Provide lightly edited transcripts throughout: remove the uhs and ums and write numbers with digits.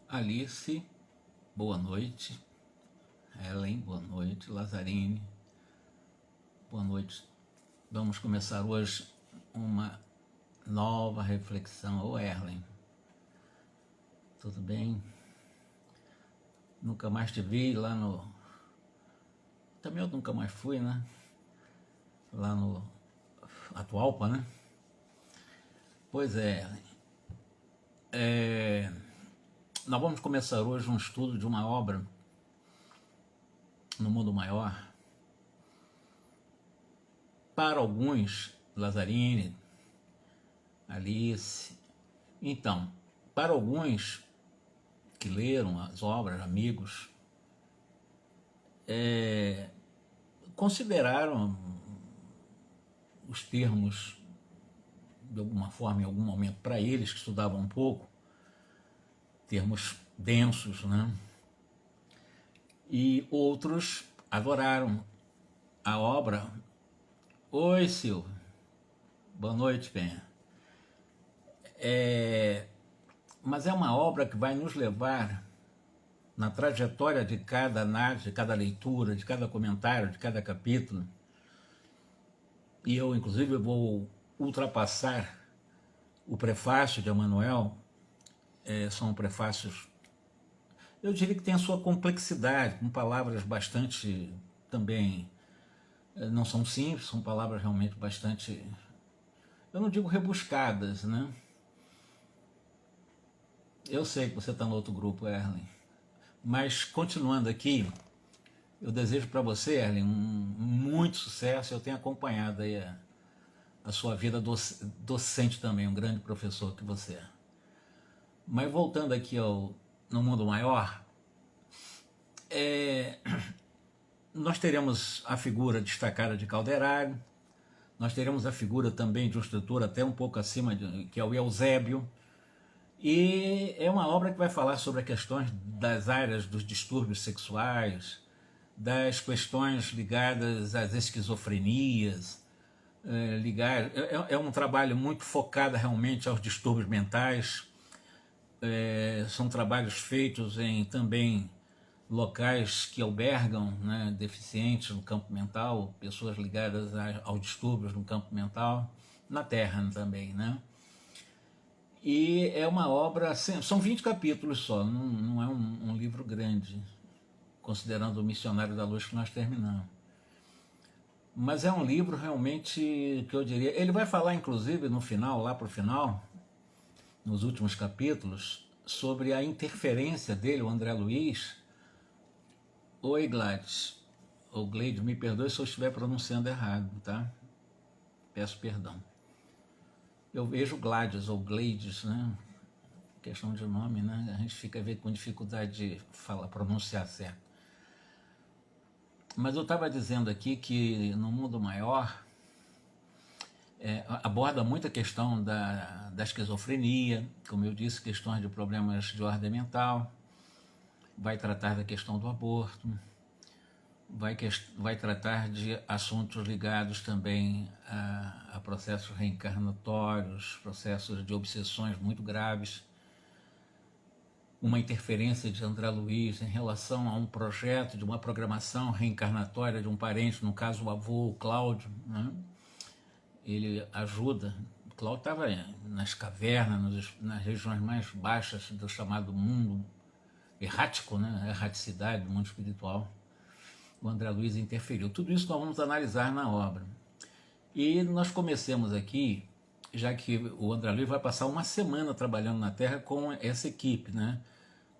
Alice, boa noite. Helen, boa noite. Lazarine, boa noite. Vamos começar hoje uma nova reflexão. Ô Erlen, tudo bem? Nunca mais te vi lá no... Também eu nunca mais fui, né? Lá no Atualpa, né? Pois é, nós vamos começar hoje um estudo de uma obra no mundo maior. Para alguns, Lazarine, Alice. Então, para alguns que leram as obras, amigos, consideraram os termos, de alguma forma, em algum momento, para eles que estudavam um pouco, termos densos, né? E outros adoraram a obra. Oi, Silvio. Boa noite, Penha. Mas é uma obra que vai nos levar na trajetória de cada análise, de cada leitura, de cada comentário, de cada capítulo. E eu, inclusive, vou ultrapassar o prefácio de Emmanuel. São prefácios, eu diria que tem a sua complexidade, com palavras bastante também, não são simples, são palavras realmente bastante, eu não digo rebuscadas, né? Eu sei que você está no outro grupo, Erlen, mas continuando aqui, eu desejo para você, Erlen, muito sucesso. Eu tenho acompanhado aí a sua vida docente também, um grande professor que você é. Mas voltando aqui no mundo maior, nós teremos a figura destacada de Calderari, nós teremos a figura também de um instrutor até um pouco acima, que é o Eusébio, e é uma obra que vai falar sobre as questões das áreas dos distúrbios sexuais, das questões ligadas às esquizofrenias, é um trabalho muito focado realmente aos distúrbios mentais. São trabalhos feitos em também locais que albergam, né, deficientes no campo mental, pessoas ligadas aos distúrbios no campo mental, na Terra também, né? E é uma obra, são 20 capítulos só, não é um livro grande, considerando o Missionário da Luz que nós terminamos. Mas é um livro realmente que eu diria, ele vai falar inclusive no final, lá para o final, nos últimos capítulos, sobre a interferência dele, o André Luiz. Oi, Gladys, ou Gleide, me perdoe se eu estiver pronunciando errado, tá? Peço perdão. Eu vejo Gladys ou Gleides, né? Questão de nome, né? A gente fica com dificuldade de pronunciar certo. Mas eu estava dizendo aqui que no mundo maior aborda muito a questão da esquizofrenia, como eu disse, questões de problemas de ordem mental, vai tratar da questão do aborto, vai tratar de assuntos ligados também a processos reencarnatórios, processos de obsessões muito graves, uma interferência de André Luiz em relação a um projeto de uma programação reencarnatória de um parente, no caso o avô, o Cláudio, né? Ele ajuda. O Cláudio estava nas cavernas, nas regiões mais baixas do chamado mundo errático, né? Erraticidade do mundo espiritual. O André Luiz interferiu. Tudo isso nós vamos analisar na obra. E nós comecemos aqui, já que o André Luiz vai passar uma semana trabalhando na Terra com essa equipe, né?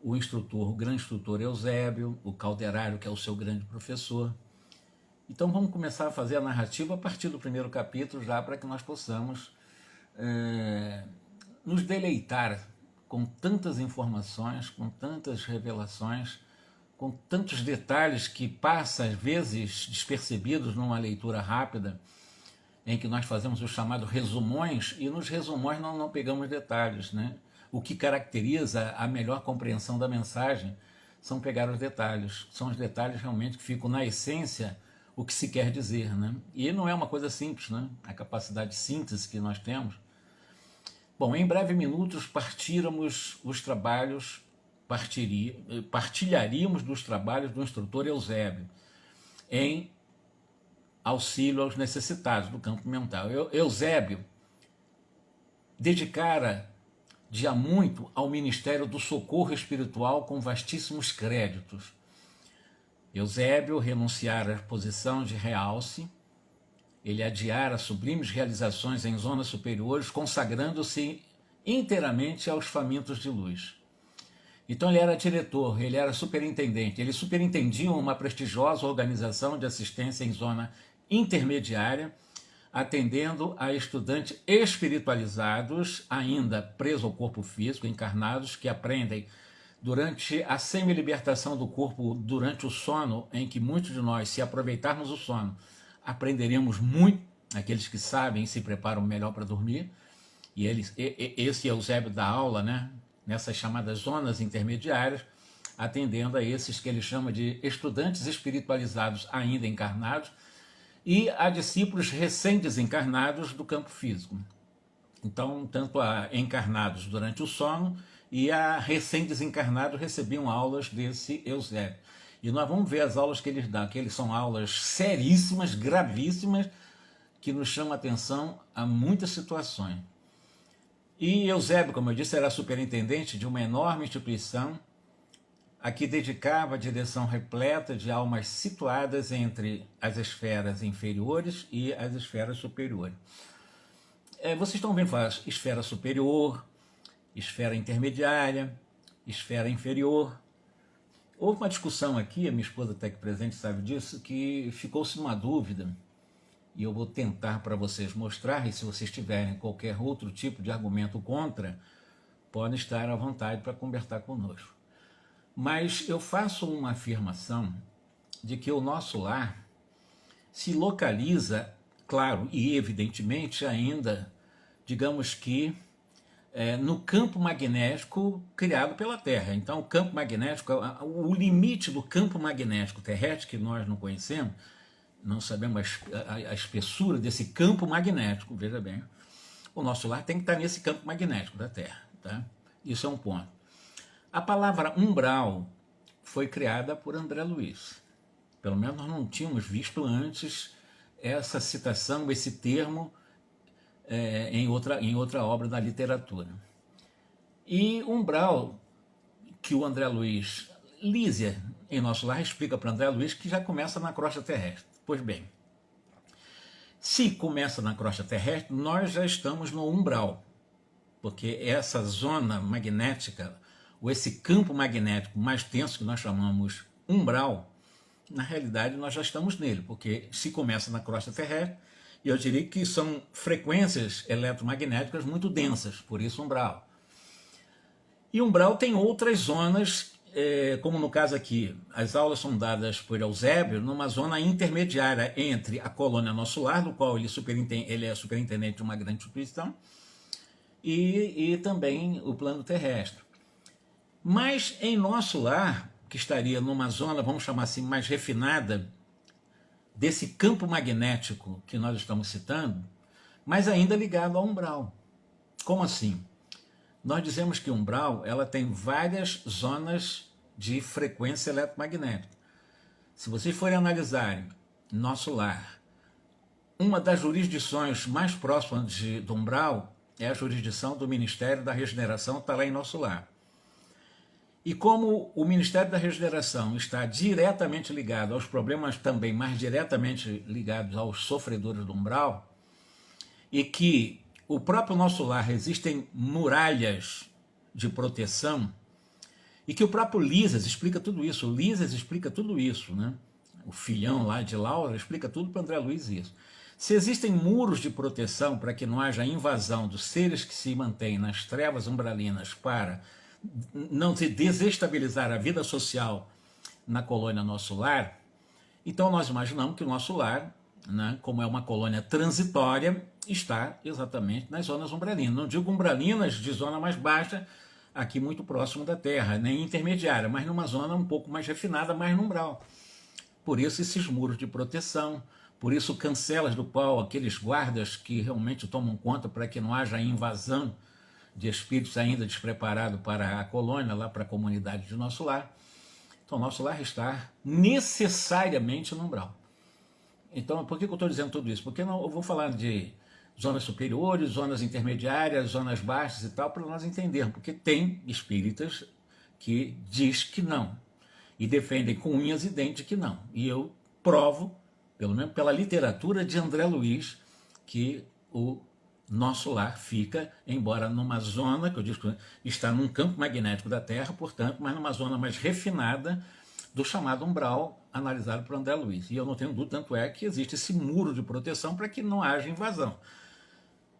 O instrutor, o grande instrutor Eusébio, o Calderari, que é o seu grande professor. Então vamos começar a fazer a narrativa a partir do primeiro capítulo, já para que nós possamos nos deleitar com tantas informações, com tantas revelações, com tantos detalhes que passam às vezes despercebidos numa leitura rápida, em que nós fazemos o chamado resumões, e nos resumões não pegamos detalhes, né? O que caracteriza a melhor compreensão da mensagem são pegar os detalhes, são os detalhes realmente que ficam na essência o que se quer dizer, né? E não é uma coisa simples, né? A capacidade de síntese que nós temos. Bom, em breves minutos partíramos os trabalhos partilharíamos dos trabalhos do instrutor Eusébio em auxílio aos necessitados do campo mental. Eusébio dedicara de há muito ao ministério do socorro espiritual com vastíssimos créditos. Eusébio renunciara à posição de realce, ele adiara sublimes realizações em zonas superiores, consagrando-se inteiramente aos famintos de luz. Então ele era diretor, ele era superintendente, ele superintendia uma prestigiosa organização de assistência em zona intermediária, atendendo a estudantes espiritualizados, ainda presos ao corpo físico, encarnados, que aprendem durante a semi-libertação do corpo, durante o sono, em que muitos de nós, se aproveitarmos o sono, aprenderemos muito, aqueles que sabem e se preparam melhor para dormir, e esse Eusébio dá aula, né, nessas chamadas zonas intermediárias, atendendo a esses que ele chama de estudantes espiritualizados ainda encarnados, e a discípulos recém-desencarnados do campo físico. Então, tanto a encarnados durante o sono e a recém-desencarnados recebiam aulas desse Eusébio. E nós vamos ver as aulas que eles dão, que eles são aulas seríssimas, gravíssimas, que nos chamam a atenção a muitas situações. E Eusébio, como eu disse, era superintendente de uma enorme instituição a que dedicava a direção repleta de almas situadas entre as esferas inferiores e as esferas superiores. Vocês estão vendo falar esfera superior, esfera intermediária, esfera inferior. Houve uma discussão aqui, a minha esposa está aqui presente, sabe disso, que ficou-se uma dúvida, e eu vou tentar para vocês mostrar, e se vocês tiverem qualquer outro tipo de argumento contra, podem estar à vontade para conversar conosco. Mas eu faço uma afirmação de que o nosso lar se localiza, claro e evidentemente ainda, digamos que, no campo magnético criado pela Terra. Então, o campo magnético, o limite do campo magnético terrestre, que nós não conhecemos, não sabemos a espessura desse campo magnético, veja bem, o nosso lar tem que estar nesse campo magnético da Terra. Tá? Isso é um ponto. A palavra umbral foi criada por André Luiz. Pelo menos nós não tínhamos visto antes essa citação, esse termo, em outra obra da literatura. E umbral, que o André Luiz, Lísia, em Nosso Lar, explica para André Luiz que já começa na crosta terrestre. Pois bem, se começa na crosta terrestre, nós já estamos no umbral, porque essa zona magnética, ou esse campo magnético mais tenso que nós chamamos umbral, na realidade nós já estamos nele, porque se começa na crosta terrestre, eu diria que são frequências eletromagnéticas muito densas, por isso umbral. E umbral tem outras zonas, como no caso aqui, as aulas são dadas por Eusébio numa zona intermediária entre a colônia Nosso Lar, do qual ele é superintendente de uma grande instituição, e também o plano terrestre. Mas em Nosso Lar, que estaria numa zona, vamos chamar assim, mais refinada, desse campo magnético que nós estamos citando, mas ainda ligado ao umbral. Como assim? Nós dizemos que o umbral ela tem várias zonas de frequência eletromagnética. Se vocês forem analisarem Nosso Lar, uma das jurisdições mais próximas do umbral é a jurisdição do Ministério da Regeneração, está lá em Nosso Lar. E como o Ministério da Regeneração está diretamente ligado aos problemas também mais diretamente ligados aos sofredores do umbral, e que o próprio Nosso Lar existem muralhas de proteção, e que o próprio Lisas explica tudo isso, o Lisas explica tudo isso, né? O filhão lá de Laura explica tudo para André Luiz isso. Se existem muros de proteção para que não haja invasão dos seres que se mantêm nas trevas umbralinas para não se desestabilizar a vida social na colônia Nosso Lar, então nós imaginamos que o Nosso Lar, né, como é uma colônia transitória, está exatamente nas zonas umbralinas. Não digo umbralinas de zona mais baixa, aqui muito próximo da Terra, nem intermediária, mas numa zona um pouco mais refinada, mais no umbral. Por isso esses muros de proteção, por isso cancelas do qual aqueles guardas que realmente tomam conta para que não haja invasão de espíritos ainda despreparados para a colônia, lá para a comunidade de Nosso Lar. Então, Nosso Lar está necessariamente no umbral. Então, por que eu estou dizendo tudo isso? Porque eu vou falar de zonas superiores, zonas intermediárias, zonas baixas e tal, para nós entendermos. Porque tem espíritas que diz que não, e defendem com unhas e dentes que não. E eu provo, pelo menos pela literatura de André Luiz, que o Nosso Lar fica, embora numa zona, que eu digo que está num campo magnético da Terra, portanto, mas numa zona mais refinada do chamado umbral, analisado por André Luiz. E eu não tenho dúvida, tanto é que existe esse muro de proteção para que não haja invasão.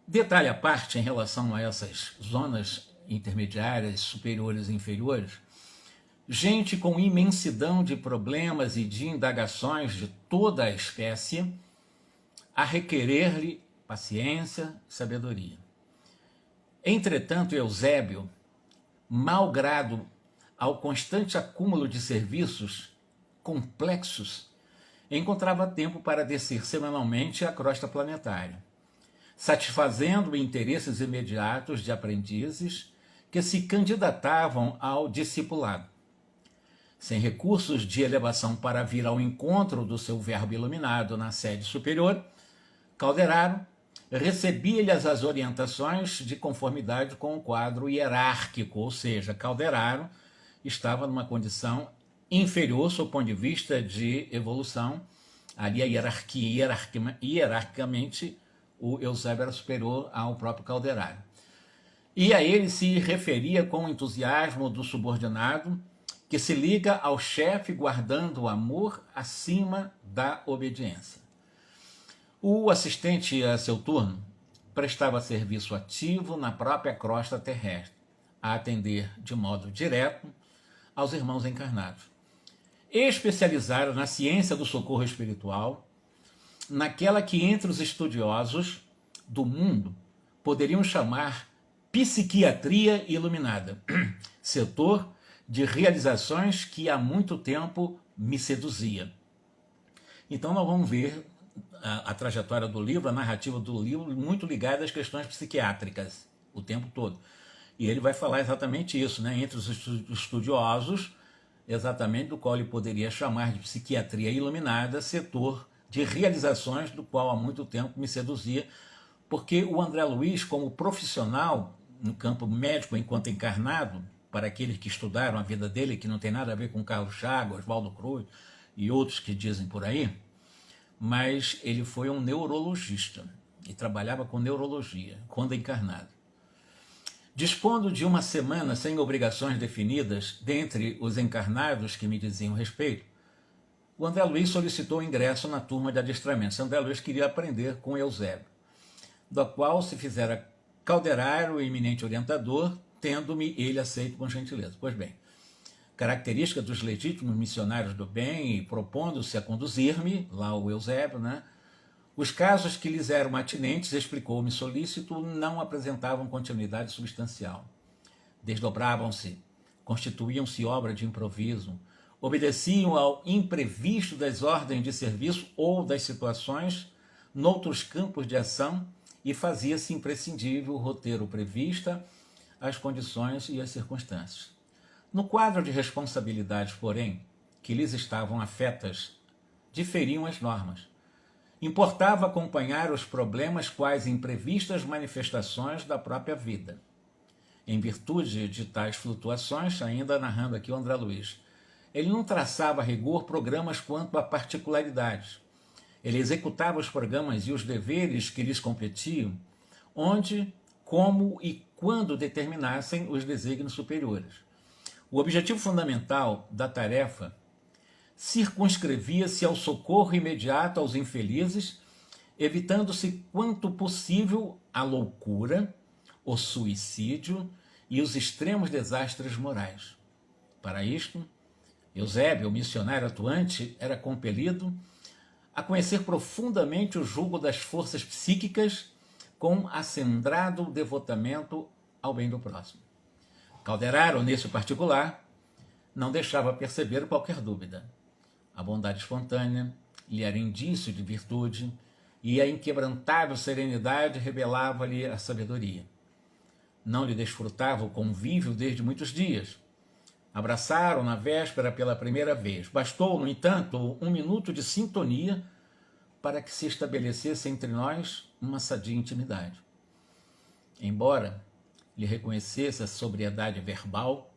Detalhe à parte em relação a essas zonas intermediárias, superiores e inferiores, gente com imensidão de problemas e de indagações de toda a espécie, a requerer-lhe paciência e sabedoria. Entretanto, Eusébio, malgrado ao constante acúmulo de serviços complexos, encontrava tempo para descer semanalmente à crosta planetária, satisfazendo interesses imediatos de aprendizes que se candidatavam ao discipulado. Sem recursos de elevação para vir ao encontro do seu verbo iluminado na sede superior, Calderaro recebia-lhes as orientações de conformidade com o quadro hierárquico, ou seja, Calderaro estava numa condição inferior, sob o ponto de vista de evolução. Ali a hierarquia, hierarquicamente, o Eusébio era superior ao próprio Calderaro. E a ele se referia com o entusiasmo do subordinado, que se liga ao chefe guardando o amor acima da obediência. O assistente a seu turno prestava serviço ativo na própria crosta terrestre, a atender de modo direto aos irmãos encarnados. Especializado na ciência do socorro espiritual, naquela que entre os estudiosos do mundo poderiam chamar psiquiatria iluminada, setor de realizações que há muito tempo me seduzia. Então nós vamos ver a trajetória do livro, a narrativa do livro, muito ligada às questões psiquiátricas, o tempo todo. E ele vai falar exatamente isso, né? Entre os estudiosos, exatamente do qual ele poderia chamar de psiquiatria iluminada, setor de realizações do qual há muito tempo me seduzia, porque o André Luiz, como profissional no campo médico enquanto encarnado, para aqueles que estudaram a vida dele, que não tem nada a ver com Carlos Chagas, Oswaldo Cruz e outros que dizem por aí, mas ele foi um neurologista e trabalhava com neurologia quando encarnado. Dispondo de uma semana sem obrigações definidas dentre os encarnados que me diziam respeito, o André Luiz solicitou ingresso na turma de adestramentos. André Luiz queria aprender com Eusébio, do qual se fizera Calderaro o eminente orientador, tendo-me ele aceito com gentileza. Pois bem, característica dos legítimos missionários do bem e propondo-se a conduzir-me, lá o Eusébio, né? Os casos que lhes eram atinentes, explicou-me solícito, não apresentavam continuidade substancial. Desdobravam-se, constituíam-se obra de improviso, obedeciam ao imprevisto das ordens de serviço ou das situações noutros campos de ação e fazia-se imprescindível o roteiro prevista, as condições e as circunstâncias. No quadro de responsabilidades, porém, que lhes estavam afetas, diferiam as normas. Importava acompanhar os problemas quais imprevistas manifestações da própria vida. Em virtude de tais flutuações, ainda narrando aqui o André Luiz, ele não traçava a rigor programas quanto a particularidades. Ele executava os programas e os deveres que lhes competiam, onde, como e quando determinassem os desígnios superiores. O objetivo fundamental da tarefa circunscrevia-se ao socorro imediato aos infelizes, evitando-se quanto possível a loucura, o suicídio e os extremos desastres morais. Para isto, Eusébio, o missionário atuante, era compelido a conhecer profundamente o jugo das forças psíquicas com acendrado devotamento ao bem do próximo. Calderaro, nesse particular, não deixava perceber qualquer dúvida. A bondade espontânea lhe era indício de virtude e a inquebrantável serenidade revelava-lhe a sabedoria. não lhe desfrutava o convívio desde muitos dias. Abraçaram na véspera pela primeira vez. Bastou, no entanto, 1 minuto de sintonia para que se estabelecesse entre nós uma sadia intimidade. Embora lhe reconhecesse a sobriedade verbal,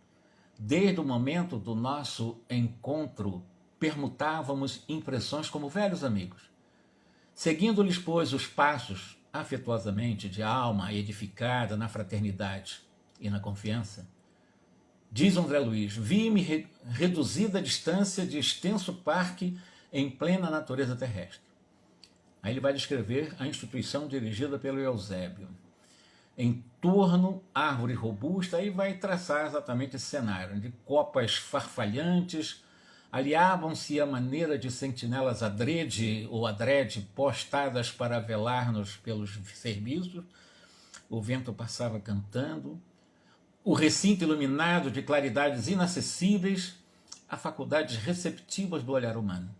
desde o momento do nosso encontro, permutávamos impressões como velhos amigos. Seguindo-lhes, pois, os passos, afetuosamente, de alma edificada na fraternidade e na confiança, diz André Luiz, vi-me reduzida a distância de extenso parque em plena natureza terrestre. Aí ele vai descrever a instituição dirigida pelo Eusébio. Em torno, árvore robusta, aí vai traçar exatamente esse cenário, de copas farfalhantes, aliavam-se à maneira de sentinelas adrede postadas para velar-nos pelos serviços, o vento passava cantando, o recinto iluminado de claridades inacessíveis, a faculdades receptivas do olhar humano.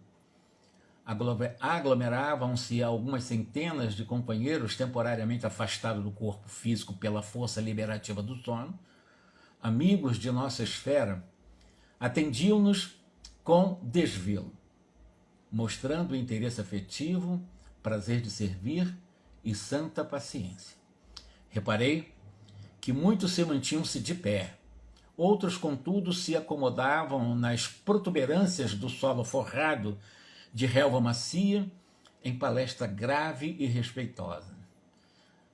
Aglomeravam-se algumas centenas de companheiros temporariamente afastados do corpo físico pela força liberativa do sono, amigos de nossa esfera, atendiam-nos com desvelo, mostrando interesse afetivo, prazer de servir e santa paciência. Reparei que muitos se mantinham-se de pé, outros, contudo, se acomodavam nas protuberâncias do solo forrado de relva macia, em palestra grave e respeitosa.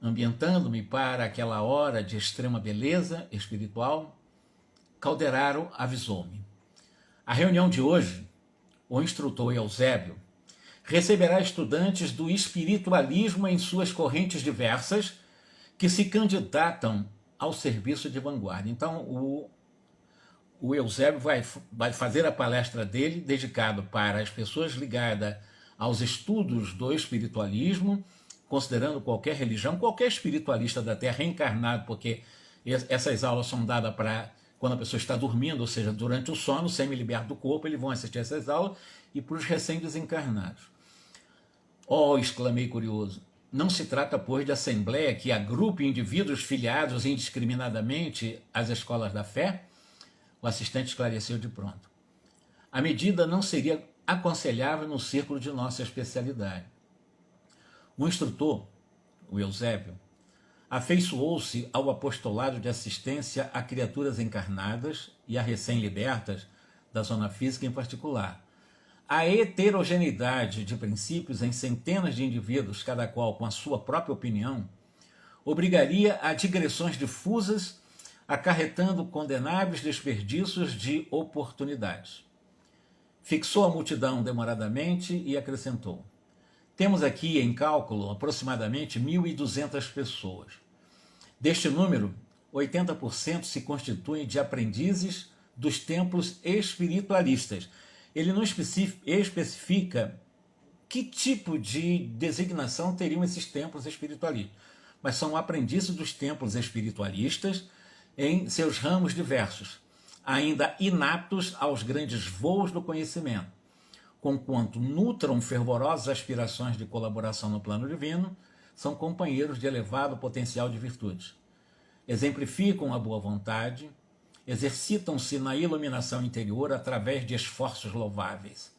Ambientando-me para aquela hora de extrema beleza espiritual, Calderaro avisou-me. A reunião de hoje, o instrutor Eusébio, receberá estudantes do espiritualismo em suas correntes diversas que se candidatam ao serviço de vanguarda. Então, o Eusébio vai fazer a palestra dele, dedicado para as pessoas ligadas aos estudos do espiritualismo, considerando qualquer religião, qualquer espiritualista da Terra encarnado, porque essas aulas são dadas para quando a pessoa está dormindo, ou seja, durante o sono, semi-liberto do corpo, eles vão assistir essas aulas, e para os recém-desencarnados. Oh, exclamei curioso, não se trata, pois, de assembleia que agrupe indivíduos filiados indiscriminadamente às escolas da fé? O assistente esclareceu de pronto. A medida não seria aconselhável no círculo de nossa especialidade. O instrutor, o Eusébio, afeiçoou-se ao apostolado de assistência a criaturas encarnadas e a recém-libertas, da zona física em particular. A heterogeneidade de princípios em centenas de indivíduos, cada qual com a sua própria opinião, obrigaria a digressões difusas, acarretando condenáveis desperdícios de oportunidades. Fixou a multidão demoradamente e acrescentou: temos aqui em cálculo aproximadamente 1.200 pessoas. Deste número, 80% se constituem de aprendizes dos templos espiritualistas. Ele não especifica que tipo de designação teriam esses templos espiritualistas, mas são aprendizes dos templos espiritualistas em seus ramos diversos, ainda inaptos aos grandes voos do conhecimento, conquanto nutram fervorosas aspirações de colaboração no plano divino, são companheiros de elevado potencial de virtudes. Exemplificam a boa vontade, exercitam-se na iluminação interior através de esforços louváveis.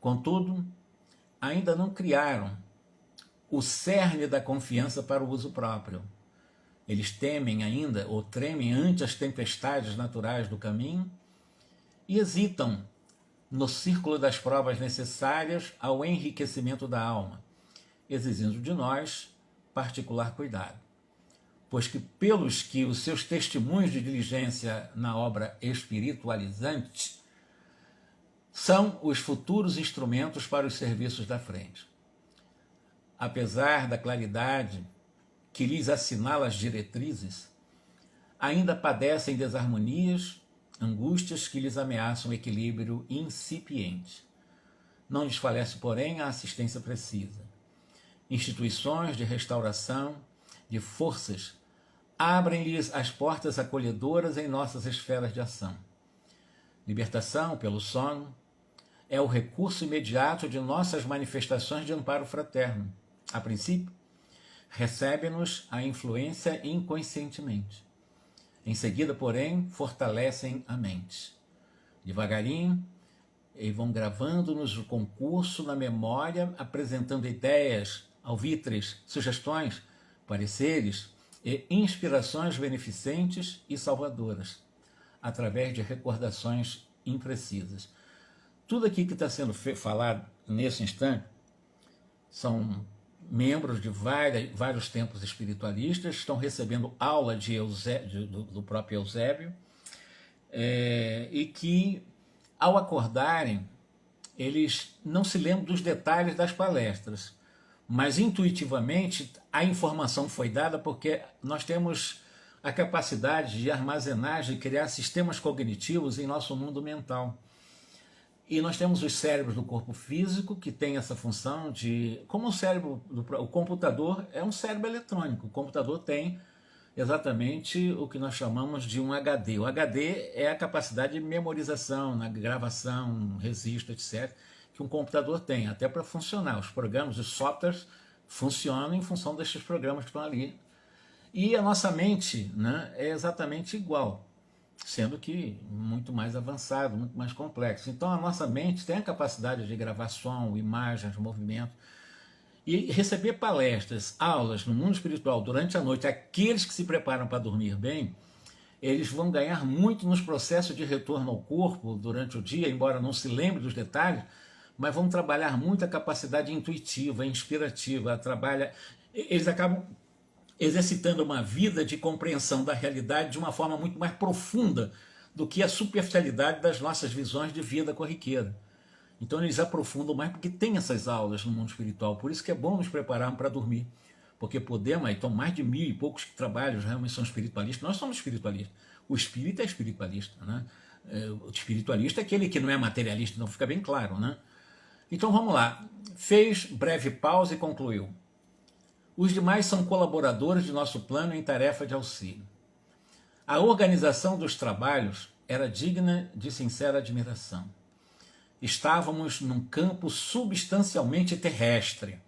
Contudo, ainda não criaram o cerne da confiança para o uso próprio. Eles temem ainda, ou tremem ante as tempestades naturais do caminho e hesitam no círculo das provas necessárias ao enriquecimento da alma, exigindo de nós particular cuidado, pois que pelos que os seus testemunhos de diligência na obra espiritualizante são os futuros instrumentos para os serviços da frente. Apesar da claridade que lhes assinala as diretrizes, ainda padecem desarmonias, angústias que lhes ameaçam o equilíbrio incipiente. Não lhes falece, porém, a assistência precisa. Instituições de restauração, de forças, abrem-lhes as portas acolhedoras em nossas esferas de ação. Libertação pelo sono é o recurso imediato de nossas manifestações de amparo fraterno. A princípio, recebem-nos a influência inconscientemente. Em seguida, porém, fortalecem a mente. Devagarinho, e vão gravando-nos o concurso na memória, apresentando ideias, alvitres, sugestões, pareceres e inspirações beneficentes e salvadoras, através de recordações imprecisas. Tudo aqui que está sendo falado nesse instante são membros de vários templos espiritualistas, estão recebendo aula do próprio Eusébio, e que, ao acordarem, eles não se lembram dos detalhes das palestras, mas intuitivamente a informação foi dada porque nós temos a capacidade de armazenagem, de criar sistemas cognitivos em nosso mundo mental. E nós temos os cérebros do corpo físico, que tem essa função de... Como o computador é um cérebro eletrônico, o computador tem exatamente o que nós chamamos de um HD. O HD é a capacidade de memorização, na gravação, registro, etc., que um computador tem, até para funcionar. Os programas, os softwares, funcionam em função desses programas que estão ali. E a nossa mente, né, é exatamente igual, sendo que muito mais avançado, muito mais complexo. Então a nossa mente tem a capacidade de gravar som, imagens, movimento, e receber palestras, aulas no mundo espiritual durante a noite. Aqueles que se preparam para dormir bem, eles vão ganhar muito nos processos de retorno ao corpo durante o dia, embora não se lembre dos detalhes, mas vão trabalhar muito a capacidade intuitiva, inspirativa, eles acabam exercitando uma vida de compreensão da realidade de uma forma muito mais profunda do que a superficialidade das nossas visões de vida corriqueira. Então eles aprofundam mais porque tem essas aulas no mundo espiritual, por isso que é bom nos prepararmos para dormir, porque podemos, então mais de 1000 e poucos trabalhos realmente são espiritualistas, nós somos espiritualistas, o espírita é espiritualista, né? O espiritualista é aquele que não é materialista, não fica bem claro, né? Então vamos lá, fez breve pausa e concluiu. Os demais são colaboradores de nosso plano em tarefa de auxílio. A organização dos trabalhos era digna de sincera admiração. Estávamos num campo substancialmente terrestre.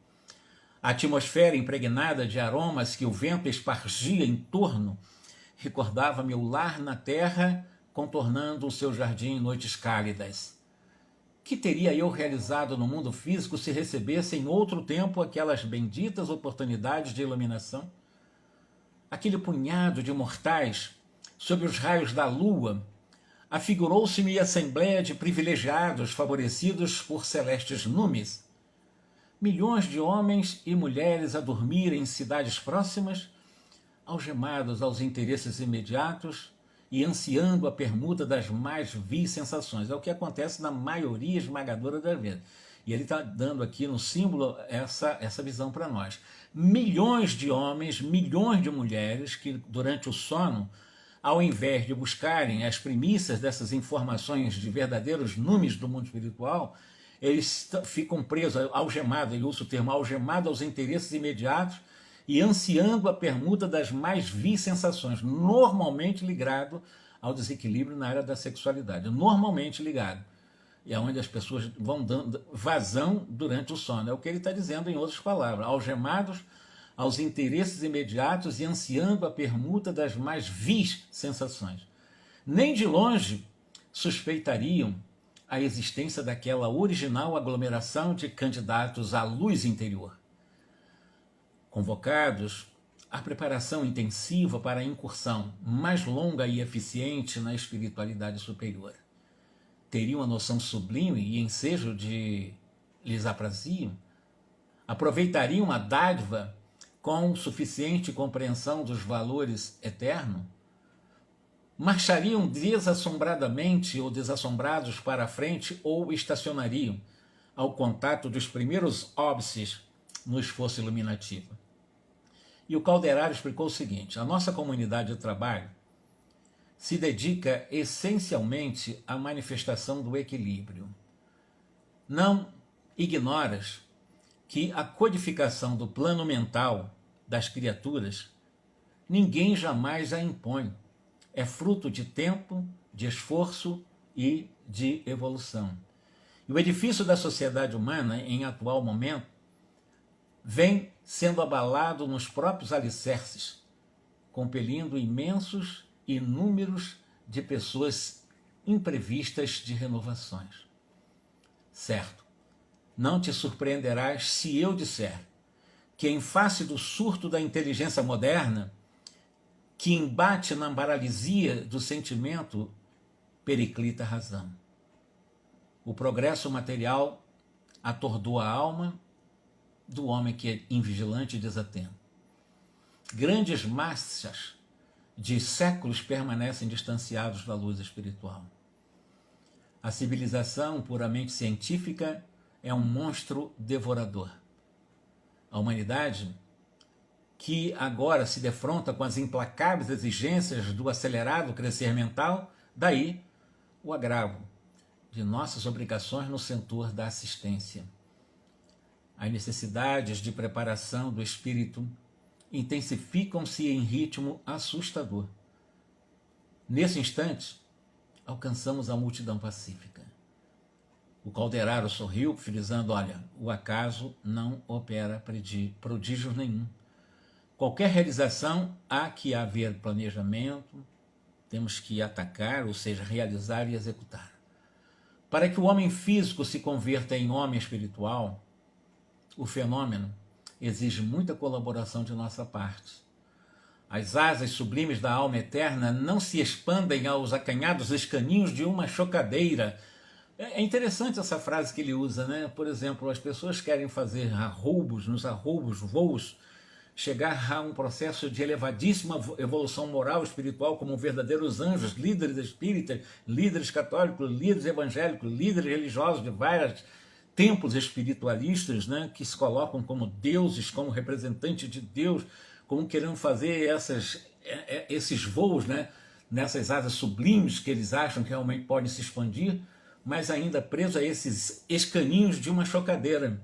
A atmosfera impregnada de aromas que o vento espargia em torno recordava meu lar na terra, contornando o seu jardim em noites cálidas. Que teria eu realizado no mundo físico se recebesse em outro tempo aquelas benditas oportunidades de iluminação? Aquele punhado de mortais, sob os raios da lua, afigurou-se-me assembleia de privilegiados favorecidos por celestes numes. Milhões de homens e mulheres a dormir em cidades próximas, algemados aos interesses imediatos e ansiando a permuta das mais vis sensações. É o que acontece na maioria esmagadora das vezes. E ele está dando aqui no símbolo essa visão para nós. Milhões de homens, milhões de mulheres que durante o sono, ao invés de buscarem as primícias dessas informações de verdadeiros numes do mundo espiritual, eles ficam presos, algemados, ele usa o termo algemado aos interesses imediatos e ansiando a permuta das mais vis sensações, normalmente ligado ao desequilíbrio na área da sexualidade, normalmente ligado. E é onde as pessoas vão dando vazão durante o sono. É o que ele está dizendo em outras palavras, algemados aos interesses imediatos e ansiando a permuta das mais vis sensações. Nem de longe suspeitariam a existência daquela original aglomeração de candidatos à luz interior. Convocados à preparação intensiva para a incursão mais longa e eficiente na espiritualidade superior. Teriam a noção sublime e ensejo de lhes apraziam? Aproveitariam a dádiva com suficiente compreensão dos valores eternos? Marchariam desassombradamente ou desassombrados para a frente ou estacionariam ao contato dos primeiros óbices no esforço iluminativo? E o Calderaro explicou o seguinte: a nossa comunidade de trabalho se dedica essencialmente à manifestação do equilíbrio. Não ignoras que a codificação do plano mental das criaturas ninguém jamais a impõe. É fruto de tempo, de esforço e de evolução. E o edifício da sociedade humana, em atual momento, vem sendo abalado nos próprios alicerces, compelindo imensos e números de pessoas imprevistas de renovações. Certo, não te surpreenderás se eu disser que, em face do surto da inteligência moderna, que embate na paralisia do sentimento, periclita a razão. O progresso material atordou a alma do homem que é invigilante e desatento. Grandes massas de séculos permanecem distanciados da luz espiritual. A civilização puramente científica é um monstro devorador. A humanidade, que agora se defronta com as implacáveis exigências do acelerado crescer mental, daí o agravo de nossas obrigações no setor da assistência. As necessidades de preparação do espírito intensificam-se em ritmo assustador. Nesse instante, alcançamos a multidão pacífica. O Calderaro sorriu, frisando: olha, o acaso não opera prodígios nenhum. Qualquer realização há que haver planejamento, temos que atacar, ou seja, realizar e executar. Para que o homem físico se converta em homem espiritual, o fenômeno exige muita colaboração de nossa parte. As asas sublimes da alma eterna não se expandem aos acanhados escaninhos de uma chocadeira. É interessante essa frase que ele usa, né? Por exemplo, as pessoas querem fazer nos arroubos, voos, chegar a um processo de elevadíssima evolução moral e espiritual como verdadeiros anjos, líderes espíritas, líderes católicos, líderes evangélicos, líderes religiosos de vários templos espiritualistas, né, que se colocam como deuses, como representantes de Deus, como querendo fazer esses voos, né, nessas asas sublimes que eles acham que realmente podem se expandir, mas ainda presos a esses escaninhos de uma chocadeira.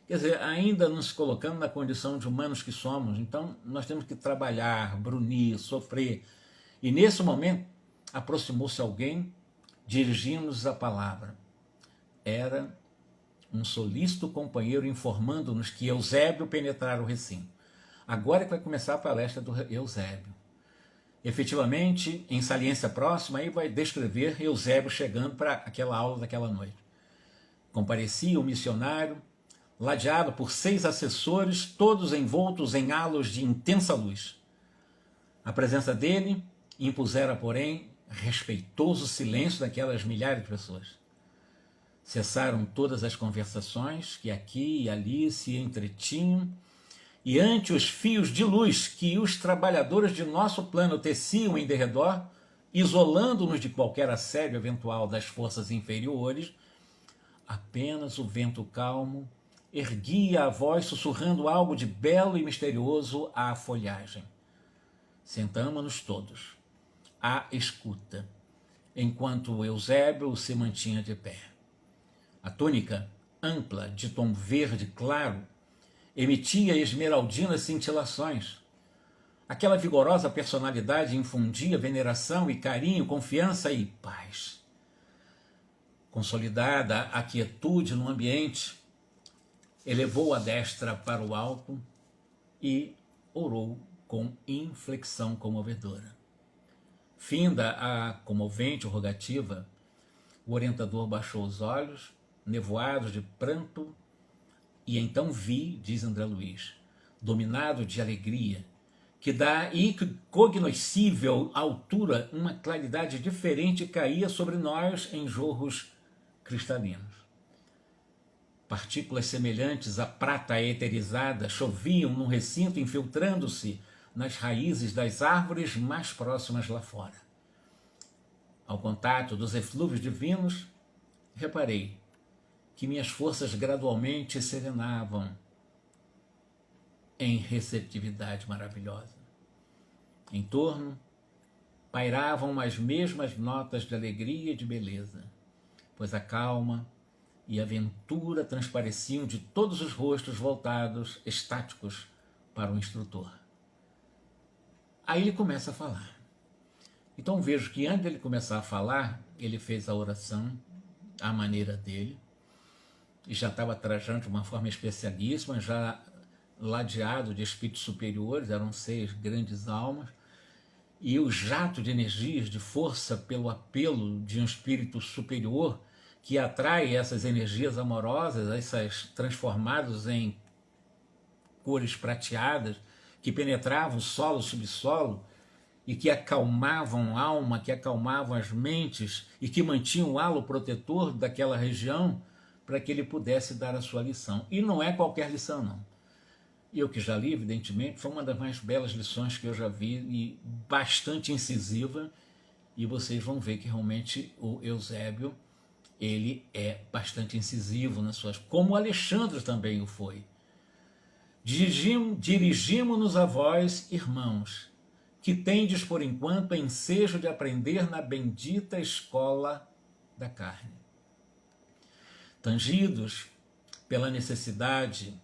Quer dizer, ainda nos colocando na condição de humanos que somos. Então, nós temos que trabalhar, brunir, sofrer. E nesse momento, aproximou-se alguém, dirigindo-nos a palavra. Era um solícito companheiro informando-nos que Eusébio penetrara o recinto. Agora é que vai começar a palestra do Eusébio. Efetivamente, em saliência próxima, aí vai descrever Eusébio chegando para aquela aula daquela noite. Comparecia o missionário, ladeado por 6 assessores, todos envoltos em halos de intensa luz. A presença dele impusera, porém, respeitoso silêncio daquelas milhares de pessoas. Cessaram todas as conversações que aqui e ali se entretinham, e ante os fios de luz que os trabalhadores de nosso plano teciam em derredor, isolando-nos de qualquer assédio eventual das forças inferiores, apenas o vento calmo erguia a voz sussurrando algo de belo e misterioso à folhagem. Sentamo-nos todos, à escuta, enquanto Eusébio se mantinha de pé. A túnica, ampla, de tom verde claro, emitia esmeraldinas cintilações. Aquela vigorosa personalidade infundia veneração e carinho, confiança e paz. Consolidada a quietude no ambiente, elevou a destra para o alto e orou com inflexão comovedora. Finda a comovente rogativa, o orientador baixou os olhos, nevoados de pranto, e então vi, diz André Luiz, dominado de alegria, que da incognoscível altura uma claridade diferente caía sobre nós em jorros cristalinos. Partículas semelhantes à prata eterizada choviam no recinto, infiltrando-se nas raízes das árvores mais próximas lá fora. Ao contato dos eflúvios divinos, reparei que minhas forças gradualmente serenavam em receptividade maravilhosa. Em torno, pairavam as mesmas notas de alegria e de beleza, pois a calma e a ventura transpareciam de todos os rostos voltados, estáticos, para o instrutor. Aí ele começa a falar. Então vejo que antes de ele começar a falar, ele fez a oração à maneira dele, e já estava trajando de uma forma especialíssima, já ladeado de espíritos superiores, eram 6 grandes almas, e o jato de energias, de força, pelo apelo de um espírito superior, que atrai essas energias amorosas, essas transformadas em cores prateadas, que penetravam o solo, o subsolo, e que acalmavam a alma, que acalmavam as mentes, e que mantinham o halo protetor daquela região, para que ele pudesse dar a sua lição. E não é qualquer lição, não. Eu que já li, evidentemente, foi uma das mais belas lições que eu já vi, e bastante incisiva, e vocês vão ver que realmente o Eusébio, ele é bastante incisivo nas suas... como o Alexandre também o foi. Dirigimo-nos a vós, irmãos, que tendes por enquanto ensejo de aprender na bendita escola da carne. Tangidos pela necessidade,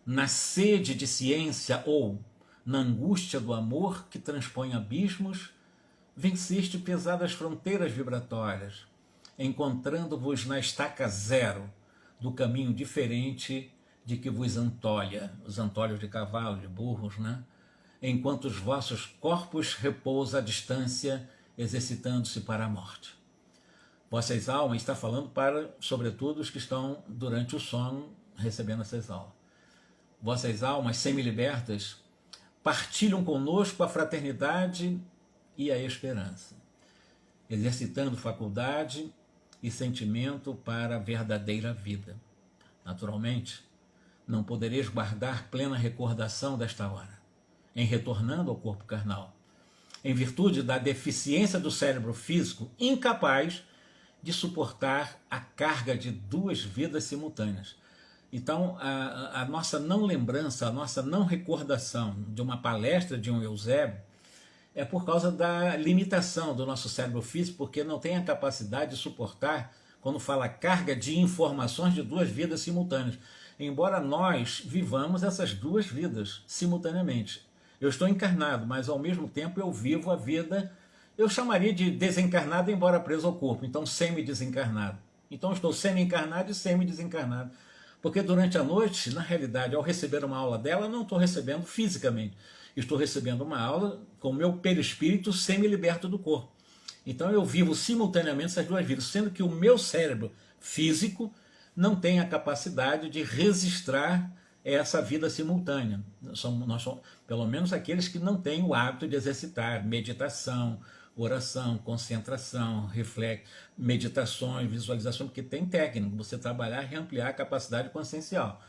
na sede de ciência ou na angústia do amor que transpõe abismos, venceste pesadas fronteiras vibratórias, encontrando-vos na estaca zero do caminho diferente de que vos antolha, os antolhos de cavalo, de burros, né? Enquanto os vossos corpos repousam à distância, exercitando-se para a morte. Vossas almas, está falando para, sobretudo, os que estão durante o sono recebendo essas aulas. Vossas almas semi-libertas partilham conosco a fraternidade e a esperança, exercitando faculdade e sentimento para a verdadeira vida. Naturalmente, não podereis guardar plena recordação desta hora, em retornando ao corpo carnal, em virtude da deficiência do cérebro físico, incapaz de suportar a carga de 2 vidas simultâneas. Então, a nossa não lembrança, a nossa não recordação de uma palestra de um Eusébio é por causa da limitação do nosso cérebro físico, porque não tem a capacidade de suportar, quando fala carga de informações, de 2 vidas simultâneas. Embora nós vivamos essas 2 vidas simultaneamente. Eu estou encarnado, mas ao mesmo tempo eu vivo a vida, eu chamaria de desencarnado, embora preso ao corpo, então semi-desencarnado. Então eu estou semi-encarnado e semi-desencarnado. Porque durante a noite, na realidade, ao receber uma aula dela, eu não estou recebendo fisicamente. Estou recebendo uma aula com o meu perispírito semi-liberto do corpo. Então eu vivo simultaneamente essas 2 vidas, sendo que o meu cérebro físico não tem a capacidade de registrar essa vida simultânea. Nós somos, pelo menos aqueles que não têm o hábito de exercitar meditação, oração, concentração, reflexo, meditações, visualização, porque tem técnica, você trabalhar e ampliar a capacidade consciencial.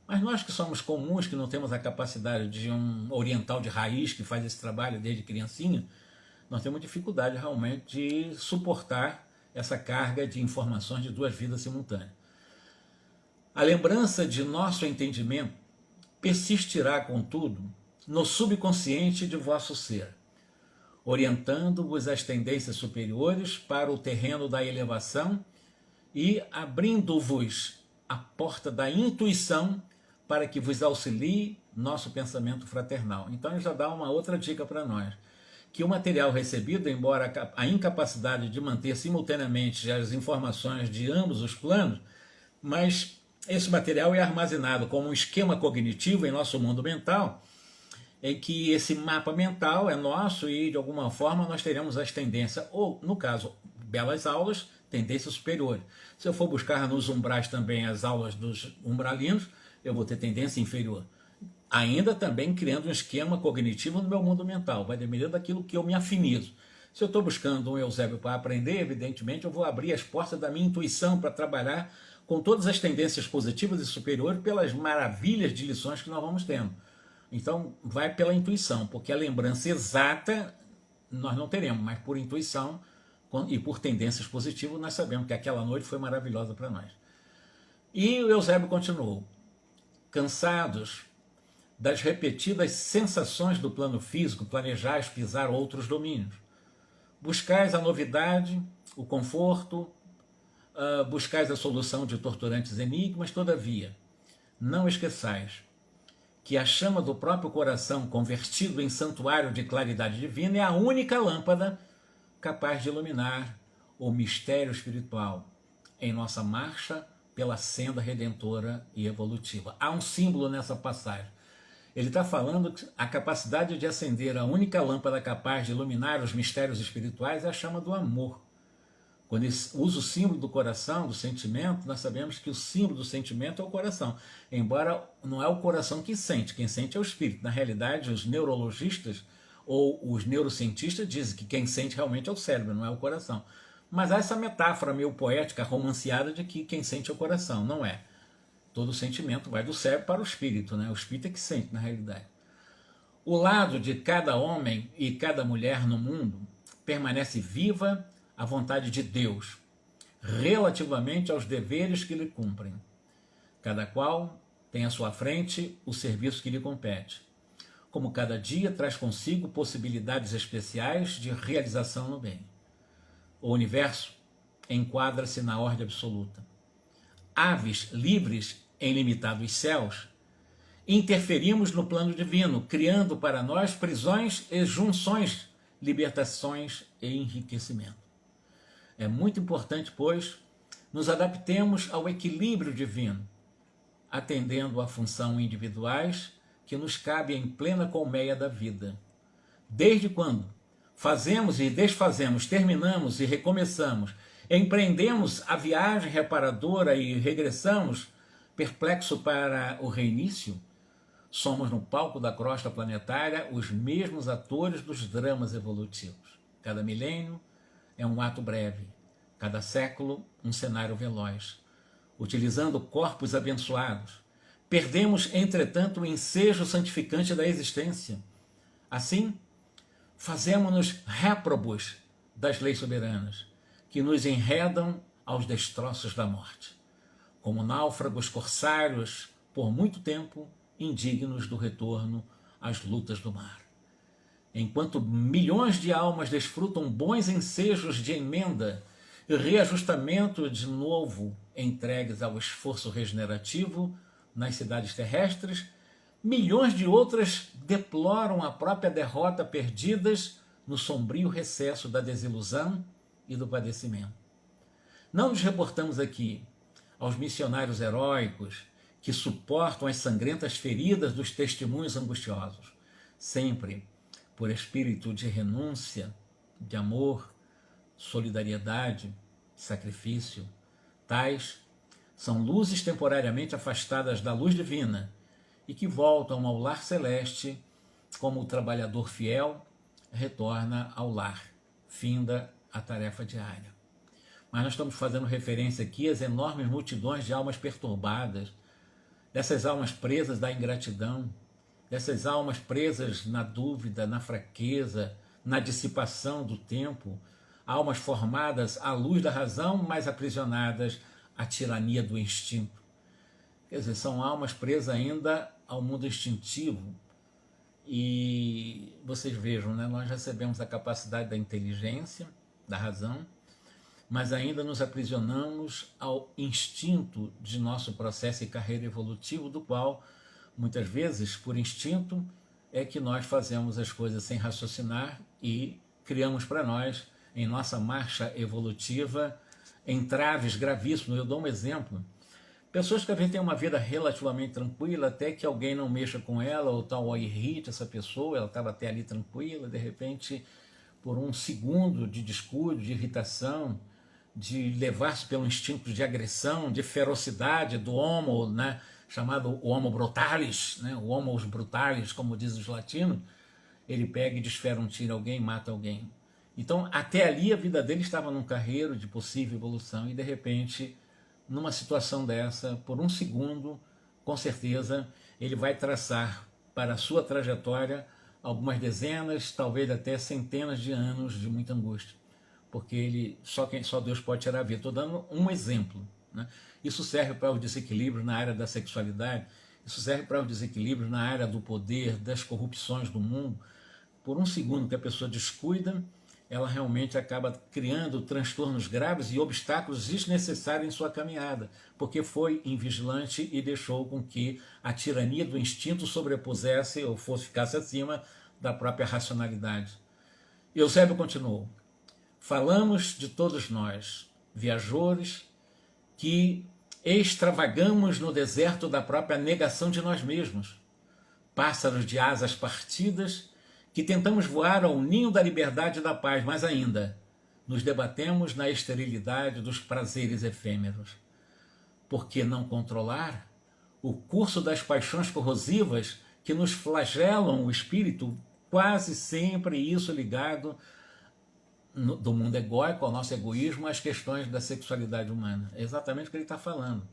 Mas nós que somos comuns, que não temos a capacidade de um oriental de raiz que faz esse trabalho desde criancinha, nós temos dificuldade realmente de suportar essa carga de informações de 2 vidas simultâneas. A lembrança de nosso entendimento persistirá, contudo, no subconsciente de vosso ser, orientando-vos às tendências superiores para o terreno da elevação e abrindo-vos a porta da intuição para que vos auxilie nosso pensamento fraternal. Então ele já dá uma outra dica para nós, que o material recebido, embora a incapacidade de manter simultaneamente as informações de ambos os planos, mas esse material é armazenado como um esquema cognitivo em nosso mundo mental, em que esse mapa mental é nosso e, de alguma forma, nós teremos as tendências, ou, no caso, belas aulas, tendências superiores. Se eu for buscar nos umbrais também as aulas dos umbralinos, eu vou ter tendência inferior. Ainda também criando um esquema cognitivo no meu mundo mental, vai depender daquilo que eu me afinizo. Se eu estou buscando um Eusébio para aprender, evidentemente, eu vou abrir as portas da minha intuição para trabalhar com todas as tendências positivas e superiores pelas maravilhas de lições que nós vamos tendo. Então, vai pela intuição, porque a lembrança exata nós não teremos, mas por intuição e por tendências positivas nós sabemos que aquela noite foi maravilhosa para nós. E o Eusébio continuou: cansados das repetidas sensações do plano físico, planejais pisar outros domínios. Buscais a novidade, o conforto, buscais a solução de torturantes enigmas, todavia, não esqueçais que a chama do próprio coração, convertido em santuário de claridade divina, é a única lâmpada capaz de iluminar o mistério espiritual em nossa marcha pela senda redentora e evolutiva. Há um símbolo nessa passagem. Ele está falando que a capacidade de acender a única lâmpada capaz de iluminar os mistérios espirituais é a chama do amor. Quando ele usa o símbolo do coração, do sentimento, nós sabemos que o símbolo do sentimento é o coração. Embora não é o coração que sente, quem sente é o espírito. Na realidade, os neurologistas ou os neurocientistas dizem que quem sente realmente é o cérebro, não é o coração. Mas há essa metáfora meio poética, romanceada, de que quem sente é o coração. Não é. Todo sentimento vai do cérebro para o espírito, né? O espírito é que sente, na realidade. O lado de cada homem e cada mulher no mundo permanece viva a vontade de Deus, relativamente aos deveres que lhe cumprem. Cada qual tem à sua frente o serviço que lhe compete, como cada dia traz consigo possibilidades especiais de realização no bem. O universo enquadra-se na ordem absoluta. Aves livres em limitados céus, interferimos no plano divino, criando para nós prisões e junções, libertações e enriquecimento. É muito importante, pois, nos adaptemos ao equilíbrio divino, atendendo a funções individuais que nos cabe em plena colmeia da vida. Desde quando fazemos e desfazemos, terminamos e recomeçamos, empreendemos a viagem reparadora e regressamos, perplexo para o reinício, somos no palco da crosta planetária os mesmos atores dos dramas evolutivos. Cada milênio é um ato breve, cada século um cenário veloz. Utilizando corpos abençoados, perdemos, entretanto, o ensejo santificante da existência. Assim, fazemos-nos réprobos das leis soberanas, que nos enredam aos destroços da morte, como náufragos corsários, por muito tempo, indignos do retorno às lutas do mar. Enquanto milhões de almas desfrutam bons ensejos de emenda e reajustamento de novo entregues ao esforço regenerativo nas cidades terrestres, milhões de outras deploram a própria derrota perdidas no sombrio recesso da desilusão e do padecimento. Não nos reportamos aqui aos missionários heróicos que suportam as sangrentas feridas dos testemunhos angustiosos, sempre por espírito de renúncia, de amor, solidariedade, sacrifício. Tais são luzes temporariamente afastadas da luz divina e que voltam ao lar celeste como o trabalhador fiel retorna ao lar, finda a tarefa diária. Mas nós estamos fazendo referência aqui às enormes multidões de almas perturbadas, dessas almas presas da ingratidão, dessas almas presas na dúvida, na fraqueza, na dissipação do tempo, almas formadas à luz da razão, mas aprisionadas à tirania do instinto. Quer dizer, são almas presas ainda ao mundo instintivo. E vocês vejam, né, nós recebemos a capacidade da inteligência, da razão, mas ainda nos aprisionamos ao instinto de nosso processo e carreira evolutivo, do qual, muitas vezes, por instinto, é que nós fazemos as coisas sem raciocinar e criamos para nós, em nossa marcha evolutiva, entraves gravíssimos. Eu dou um exemplo. Pessoas que às vezes têm uma vida relativamente tranquila, até que alguém não mexa com ela, ou tal, ou irrite essa pessoa, ela estava até ali tranquila, de repente, por um segundo de descuido, de irritação, de levar-se pelo instinto de agressão, de ferocidade do homo, né, chamado homo brutalis, né, o homus brutalis, como dizem os latinos, ele pega e desfera um tiro a alguém, mata alguém. Então, até ali a vida dele estava num carreiro de possível evolução e, de repente, numa situação dessa, por um segundo, com certeza, ele vai traçar para a sua trajetória algumas dezenas, talvez até centenas de anos de muita angústia, porque ele, só Deus pode tirar a vida. Estou dando um exemplo, né? Isso serve para os desequilíbrios na área da sexualidade, isso serve para os desequilíbrios na área do poder, das corrupções do mundo. Por um segundo que a pessoa descuida, ela realmente acaba criando transtornos graves e obstáculos desnecessários em sua caminhada, porque foi invigilante e deixou com que a tirania do instinto sobrepusesse ou ficasse acima da própria racionalidade. Eusébio continuou: falamos de todos nós, viajores, que extravagamos no deserto da própria negação de nós mesmos. pássaros de asas partidas, que tentamos voar ao ninho da liberdade e da paz, mas ainda nos debatemos na esterilidade dos prazeres efêmeros. Por que não controlar o curso das paixões corrosivas que nos flagelam o espírito, quase sempre isso ligado do mundo egóico, ao nosso egoísmo, às questões da sexualidade humana? É exatamente o que ele está falando.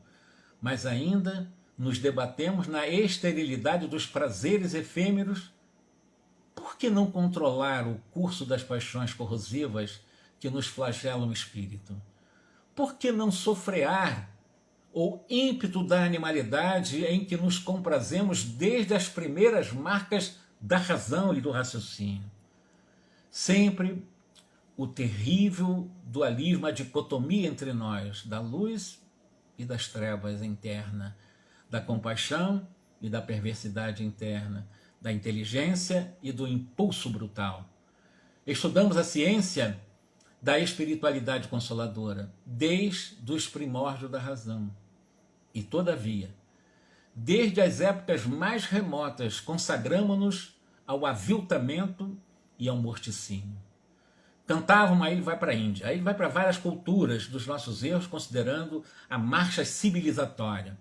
Mas ainda nos debatemos na esterilidade dos prazeres efêmeros. Por que não controlar o curso das paixões corrosivas que nos flagelam o espírito? Por que não sofrear o ímpeto da animalidade em que nos comprazemos desde as primeiras marcas da razão e do raciocínio? Sempre o terrível dualismo, a dicotomia entre nós, da luz e das trevas interna, da compaixão e da perversidade interna, da inteligência e do impulso brutal. Estudamos a ciência da espiritualidade consoladora, desde os primórdios da razão. E, todavia, desde as épocas mais remotas, consagramo-nos ao aviltamento e ao morticínio. Cantávamos, aí ele vai para a Índia, aí ele vai para várias culturas dos nossos erros, considerando a marcha civilizatória.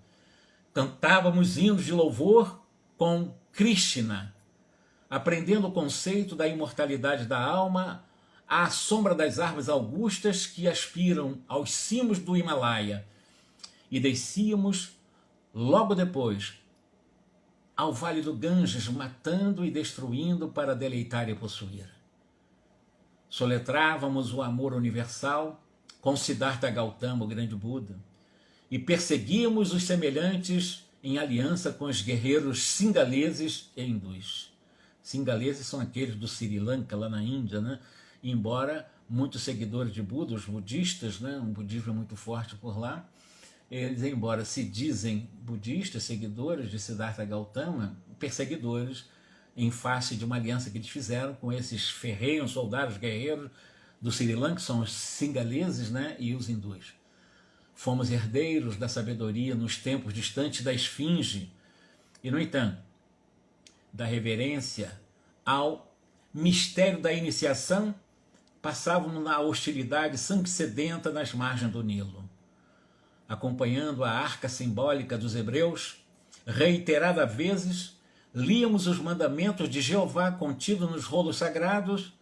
Cantávamos hinos de louvor com Krishna, aprendendo o conceito da imortalidade da alma à sombra das árvores augustas que aspiram aos cimos do Himalaia, e descíamos logo depois ao vale do Ganges, matando e destruindo para deleitar e possuir. Soletrávamos o amor universal com Siddhartha Gautama, o grande Buda, e perseguíamos os semelhantes em aliança com os guerreiros singaleses e hindus. Singaleses são aqueles do Sri Lanka, lá na Índia, né? Embora muitos seguidores de Buda, os budistas, né? Um budismo muito forte por lá, eles, embora se dizem budistas, seguidores de Siddhartha Gautama, perseguidores em face de uma aliança que eles fizeram com esses ferreiros, soldados, guerreiros do Sri Lanka, que são os singaleses, né? E os hindus. Fomos herdeiros da sabedoria nos tempos distantes da esfinge e, no entanto, da reverência ao mistério da iniciação, passávamos na hostilidade sangue sedenta nas margens do Nilo. Acompanhando a arca simbólica dos hebreus, reiteradas vezes, líamos os mandamentos de Jeová contidos nos rolos sagrados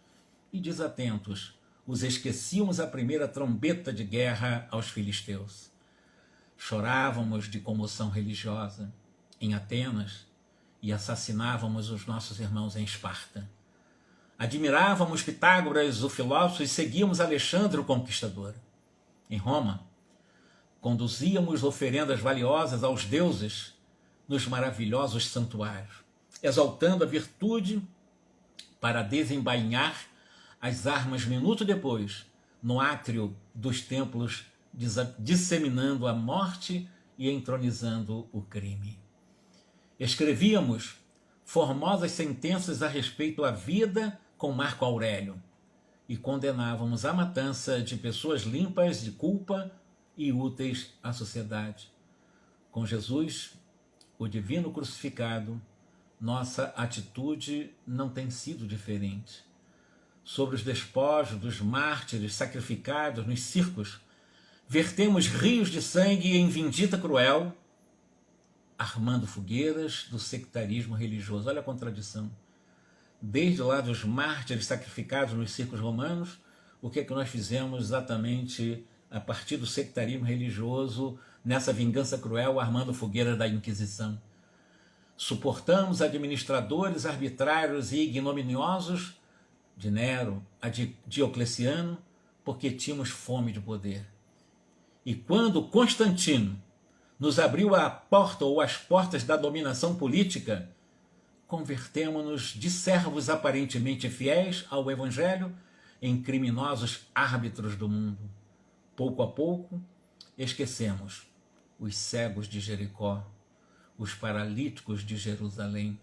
e, desatentos, os esquecíamos a primeira trombeta de guerra aos filisteus. Chorávamos de comoção religiosa em Atenas e assassinávamos os nossos irmãos em Esparta. Admirávamos Pitágoras, o filósofo, e seguíamos Alexandre, o conquistador. Em Roma, conduzíamos oferendas valiosas aos deuses nos maravilhosos santuários, exaltando a virtude para desembainhar as armas minuto depois, no átrio dos templos, disseminando a morte e entronizando o crime. Escrevíamos formosas sentenças a respeito à vida com Marco Aurélio e condenávamos a matança de pessoas limpas de culpa e úteis à sociedade. Com Jesus, o divino crucificado, nossa atitude não tem sido diferente. Sobre os despojos dos mártires sacrificados nos circos, vertemos rios de sangue em vindita cruel, armando fogueiras do sectarismo religioso. Olha a contradição. Desde lá dos mártires sacrificados nos circos romanos, o que é que nós fizemos exatamente a partir do sectarismo religioso, nessa vingança cruel, armando fogueira da Inquisição? Suportamos administradores arbitrários e ignominiosos de Nero a Diocleciano, porque tínhamos fome de poder. E quando Constantino nos abriu a porta ou as portas da dominação política, convertemo-nos de servos aparentemente fiéis ao Evangelho em criminosos árbitros do mundo. Pouco a pouco, esquecemos os cegos de Jericó, os paralíticos de Jerusalém,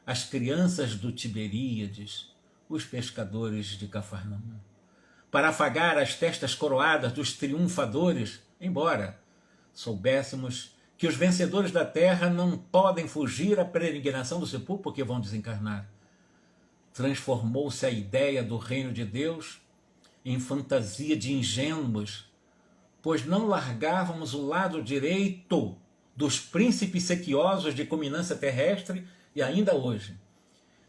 as crianças do Tiberíades, os pescadores de Cafarnaum, para afagar as testas coroadas dos triunfadores, embora soubéssemos que os vencedores da terra não podem fugir à peregrinação do sepulcro porque vão desencarnar. Transformou-se a ideia do reino de Deus em fantasia de ingênuos, pois não largávamos o lado direito dos príncipes sequiosos de culminância terrestre e ainda hoje,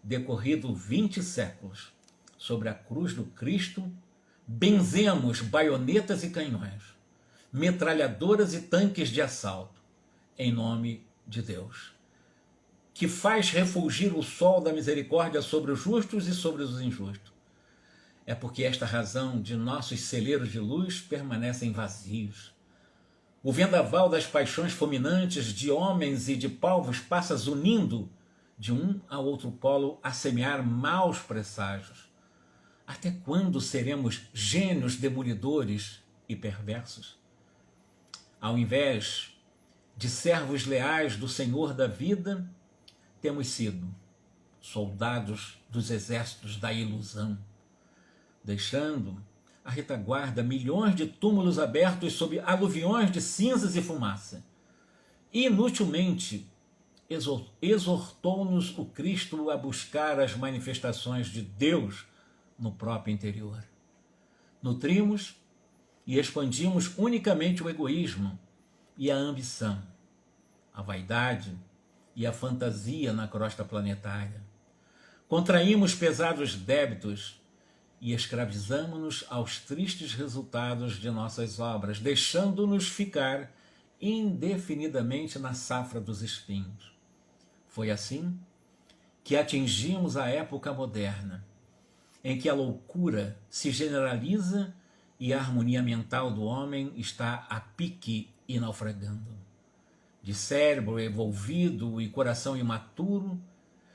decorrido 20 séculos, sobre a cruz do Cristo, benzemos baionetas e canhões, metralhadoras e tanques de assalto, em nome de Deus, que faz refulgir o sol da misericórdia sobre os justos e sobre os injustos. É porque esta razão de nossos celeiros de luz permanecem vazios. O vendaval das paixões fulminantes de homens e de povos passa zunindo de um a outro polo a semear maus presságios. Até quando seremos gênios demolidores e perversos? Ao invés de servos leais do Senhor da vida, temos sido soldados dos exércitos da ilusão, deixando à retaguarda milhões de túmulos abertos sob aluviões de cinzas e fumaça. Inutilmente exortou-nos o Cristo a buscar as manifestações de Deus no próprio interior. Nutrimos e expandimos unicamente o egoísmo e a ambição, a vaidade e a fantasia na crosta planetária. Contraímos pesados débitos e escravizamo-nos aos tristes resultados de nossas obras, deixando-nos ficar indefinidamente na safra dos espinhos. Foi assim que atingimos a época moderna, em que a loucura se generaliza e a harmonia mental do homem está a pique e naufragando. De cérebro envolvido e coração imaturo,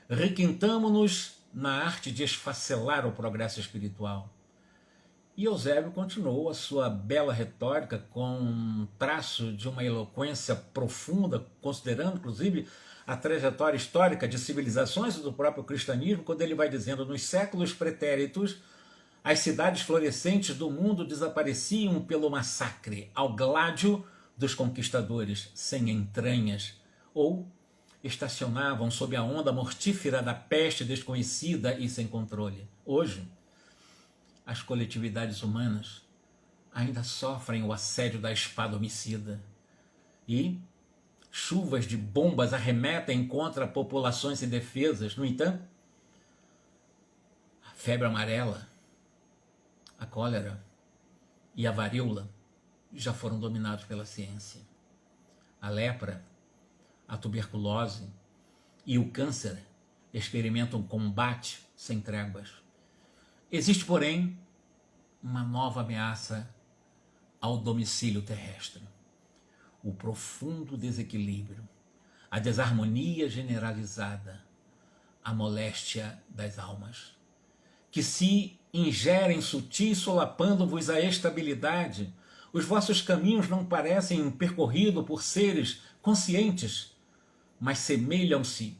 requintamo-nos na arte de esfacelar o progresso espiritual. E Eusébio continuou a sua bela retórica com um traço de uma eloquência profunda, considerando, inclusive, a trajetória histórica de civilizações do próprio cristianismo, quando ele vai dizendo: nos séculos pretéritos, as cidades florescentes do mundo desapareciam pelo massacre, ao gládio dos conquistadores sem entranhas, ou estacionavam sob a onda mortífera da peste desconhecida e sem controle. Hoje, as coletividades humanas ainda sofrem o assédio da espada homicida e chuvas de bombas arremetem contra populações indefesas. No entanto, a febre amarela, a cólera e a varíola já foram dominados pela ciência. A lepra, a tuberculose e o câncer experimentam combate sem tréguas. Existe, porém, uma nova ameaça ao domicílio terrestre: o profundo desequilíbrio, a desarmonia generalizada, a moléstia das almas, que se ingerem sutis, solapando-vos a estabilidade. Os vossos caminhos não parecem percorridos por seres conscientes, mas semelham-se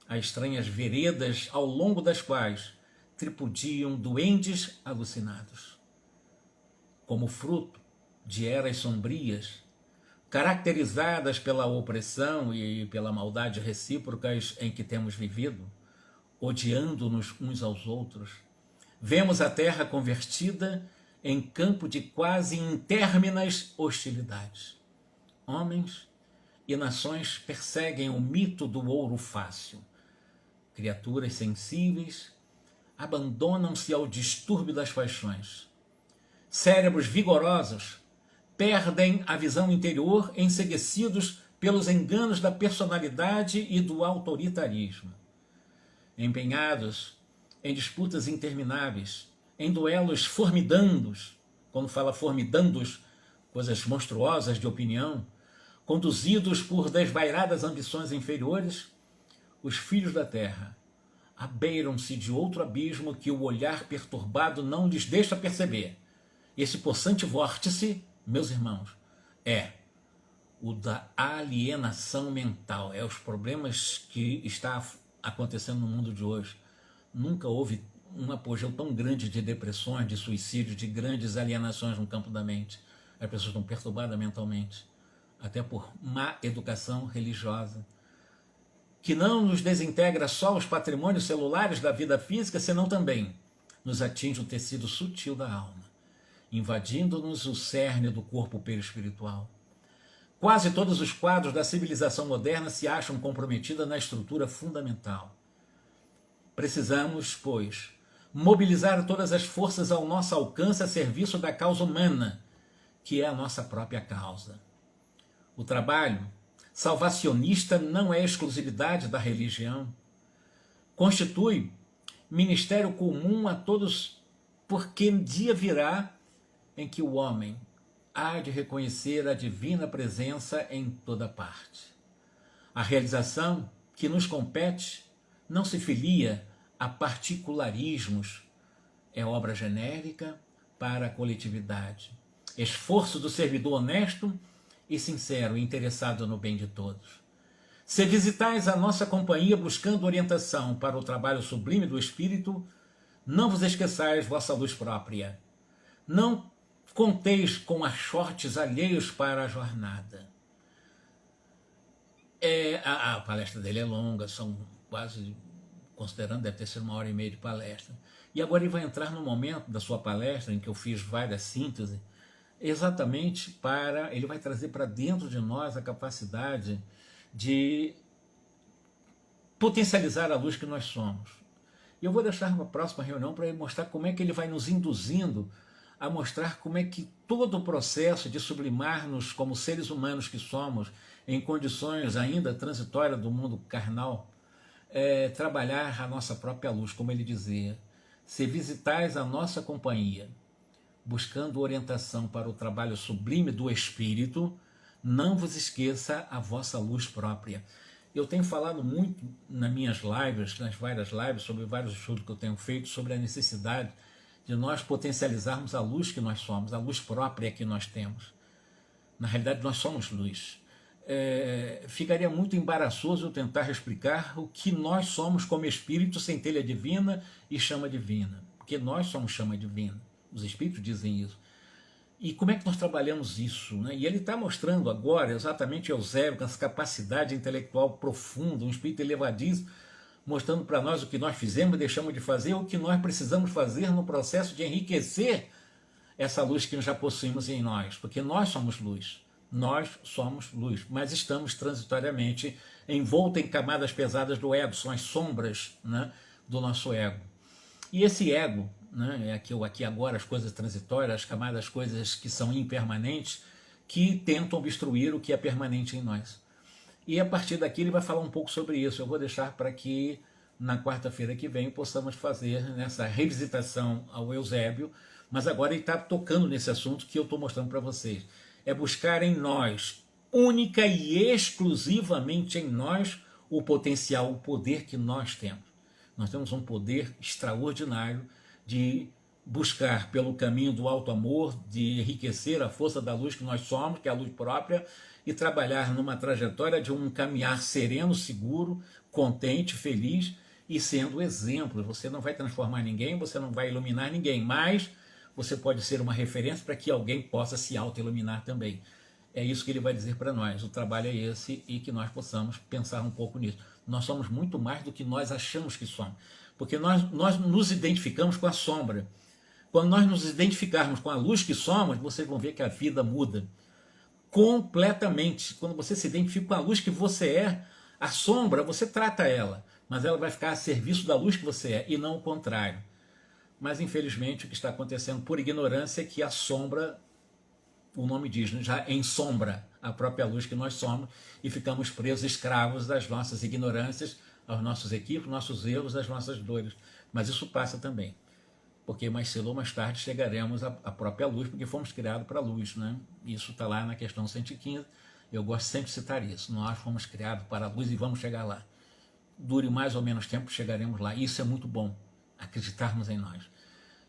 a estranhas veredas ao longo das quais tripudiam duendes alucinados. Como fruto de eras sombrias, caracterizadas pela opressão e pela maldade recíprocas em que temos vivido, odiando-nos uns aos outros, vemos a terra convertida em campo de quase intérminas hostilidades. Homens e nações perseguem o mito do ouro fácil. Criaturas sensíveis abandonam-se ao distúrbio das paixões. Cérebros vigorosos perdem a visão interior, enceguecidos pelos enganos da personalidade e do autoritarismo. Empenhados em disputas intermináveis, em duelos formidandos, quando fala formidandos, coisas monstruosas de opinião, conduzidos por desvairadas ambições inferiores, os filhos da terra abeiram-se de outro abismo que o olhar perturbado não lhes deixa perceber. Esse possante vórtice, meus irmãos, é o da alienação mental, é os problemas que está acontecendo no mundo de hoje. Nunca houve um apogeu tão grande de depressões, de suicídios, de grandes alienações no campo da mente. As pessoas estão perturbadas mentalmente. até por má educação religiosa, que não nos desintegra só os patrimônios celulares da vida física, senão também nos atinge o tecido sutil da alma, invadindo-nos o cerne do corpo perispiritual. Quase todos os quadros da civilização moderna se acham comprometidos na estrutura fundamental. Precisamos, pois, mobilizar todas as forças ao nosso alcance a serviço da causa humana, que é a nossa própria causa. O trabalho salvacionista não é exclusividade da religião. Constitui ministério comum a todos, porque dia virá em que o homem há de reconhecer a divina presença em toda parte. A realização que nos compete não se filia a particularismos, é obra genérica para a coletividade. Esforço do servidor honesto e sincero, interessado no bem de todos. Se visitais a nossa companhia buscando orientação para o trabalho sublime do Espírito, não vos esqueçais vossa luz própria. Não conteis com achortes alheios para a jornada. A palestra dele é longa, são quase, considerando, deve ter sido 1h30 de palestra. E agora ele vai entrar no momento da sua palestra, em que eu fiz várias sínteses, exatamente para, ele vai trazer para dentro de nós a capacidade de potencializar a luz que nós somos. E eu vou deixar uma próxima reunião para ele mostrar como é que ele vai nos induzindo a mostrar como é que todo o processo de sublimar-nos como seres humanos que somos, em condições ainda transitórias do mundo carnal, trabalhar a nossa própria luz, como ele dizia. Se visitais a nossa companhia, buscando orientação para o trabalho sublime do Espírito, não vos esqueça a vossa luz própria. Eu tenho falado muito nas minhas lives, nas várias lives, sobre vários estudos que eu tenho feito, sobre a necessidade de nós potencializarmos a luz que nós somos, a luz própria que nós temos. Na realidade, nós somos luz. Ficaria muito embaraçoso eu tentar explicar o que nós somos como espírito, centelha divina e chama divina. Porque nós somos chama divina. Os espíritos dizem isso. E como é que nós trabalhamos isso, né? E ele está mostrando agora exatamente Eusébio, com essa capacidade intelectual profunda, um espírito elevadíssimo, mostrando para nós o que nós fizemos e deixamos de fazer, o que nós precisamos fazer no processo de enriquecer essa luz que já possuímos em nós, porque nós somos luz, mas estamos transitoriamente envoltos em camadas pesadas do ego, são as sombras, né, do nosso ego. E esse ego, né, aqui agora, as coisas transitórias, as camadas, as coisas que são impermanentes, que tentam obstruir o que é permanente em nós. E a partir daqui ele vai falar um pouco sobre isso. Eu vou deixar para que na quarta-feira que vem possamos fazer nessa revisitação ao Eusébio, mas agora ele está tocando nesse assunto que eu estou mostrando para vocês. É buscar em nós, única e exclusivamente em nós, o potencial, o poder que nós temos. Nós temos um poder extraordinário de buscar pelo caminho do alto amor, de enriquecer a força da luz que nós somos, que é a luz própria, e trabalhar numa trajetória de um caminhar sereno, seguro, contente, feliz e sendo exemplo. Você não vai transformar ninguém, você não vai iluminar ninguém, mas você pode ser uma referência para que alguém possa se auto-iluminar também. É isso que ele vai dizer para nós. O trabalho é esse e que nós possamos pensar um pouco nisso. Nós somos muito mais do que nós achamos que somos, porque nós nos identificamos com a sombra. Quando nós nos identificarmos com a luz que somos, vocês vão ver que a vida muda completamente. Quando você se identifica com a luz que você é, a sombra, você trata ela, mas ela vai ficar a serviço da luz que você é, e não o contrário. Mas infelizmente o que está acontecendo por ignorância é que a sombra, o nome diz, né, já ensombra a própria luz que nós somos e ficamos presos, escravos das nossas ignorâncias, aos nossos equívocos, nossos erros, às nossas dores. Mas isso passa também, porque mais cedo ou mais tarde chegaremos à própria luz, porque fomos criados para a luz, né? Isso está lá na questão 115, eu gosto sempre de citar isso. Nós fomos criados para a luz e vamos chegar lá. Dure mais ou menos tempo, chegaremos lá. Isso é muito bom, acreditarmos em nós.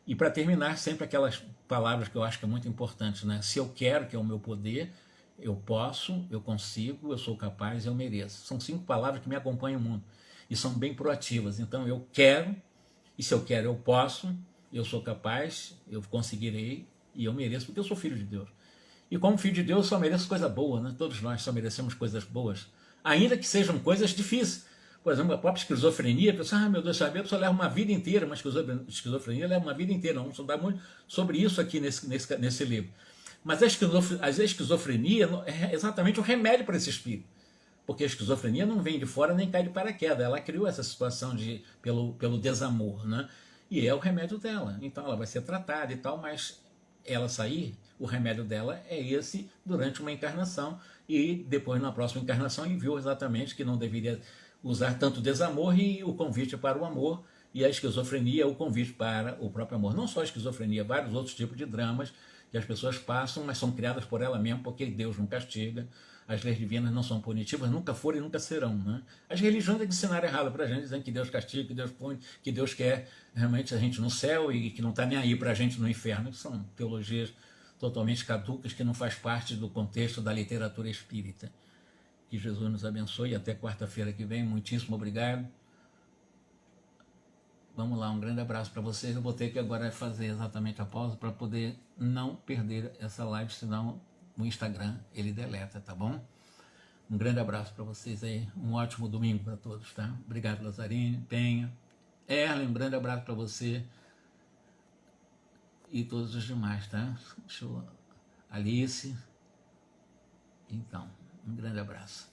E para terminar, sempre aquelas palavras que eu acho que é muito importante, né? Se eu quero, que é o meu poder, eu posso, eu consigo, eu sou capaz, eu mereço. São 5 palavras que me acompanham muito e são bem proativas. Então eu quero, e se eu quero eu posso, eu sou capaz, eu conseguirei e eu mereço, porque eu sou filho de Deus. E como filho de Deus, eu só mereço coisa boa, né? Todos nós só merecemos coisas boas, ainda que sejam coisas difíceis. Por exemplo, a própria esquizofrenia, a pessoa, meu Deus, sabe, a pessoa leva uma vida inteira, mas esquizofrenia leva uma vida inteira. Vamos estudar muito sobre isso aqui nesse livro. Mas a esquizofrenia é exatamente o remédio para esse espírito. Porque a esquizofrenia não vem de fora nem cai de paraquedas. Ela criou essa situação pelo desamor, né? E é o remédio dela. Então ela vai ser tratada e tal, mas ela sair, o remédio dela é esse durante uma encarnação. E depois, na próxima encarnação, ele viu exatamente que não deveria usar tanto desamor e o convite para o amor. E a esquizofrenia é o convite para o próprio amor. Não só a esquizofrenia, vários outros tipos de dramas que as pessoas passam, mas são criadas por ela mesma, porque Deus não castiga. As leis divinas não são punitivas, nunca foram e nunca serão. Né? As religiões é que ensinaram errado para a gente, dizendo que Deus castiga, que Deus pune, que Deus quer realmente a gente no céu e que não está nem aí para a gente no inferno. São teologias totalmente caducas que não faz parte do contexto da literatura espírita. Que Jesus nos abençoe e até quarta-feira que vem. Muitíssimo obrigado. Vamos lá, um grande abraço para vocês. Eu vou ter que agora fazer exatamente a pausa para poder não perder essa live, senão o Instagram ele deleta, tá bom? Um grande abraço para vocês aí, um ótimo domingo para todos, tá? Obrigado, Lazarine, Penha, Erlen, um grande abraço para você e todos os demais, tá? Alice, então, um grande abraço.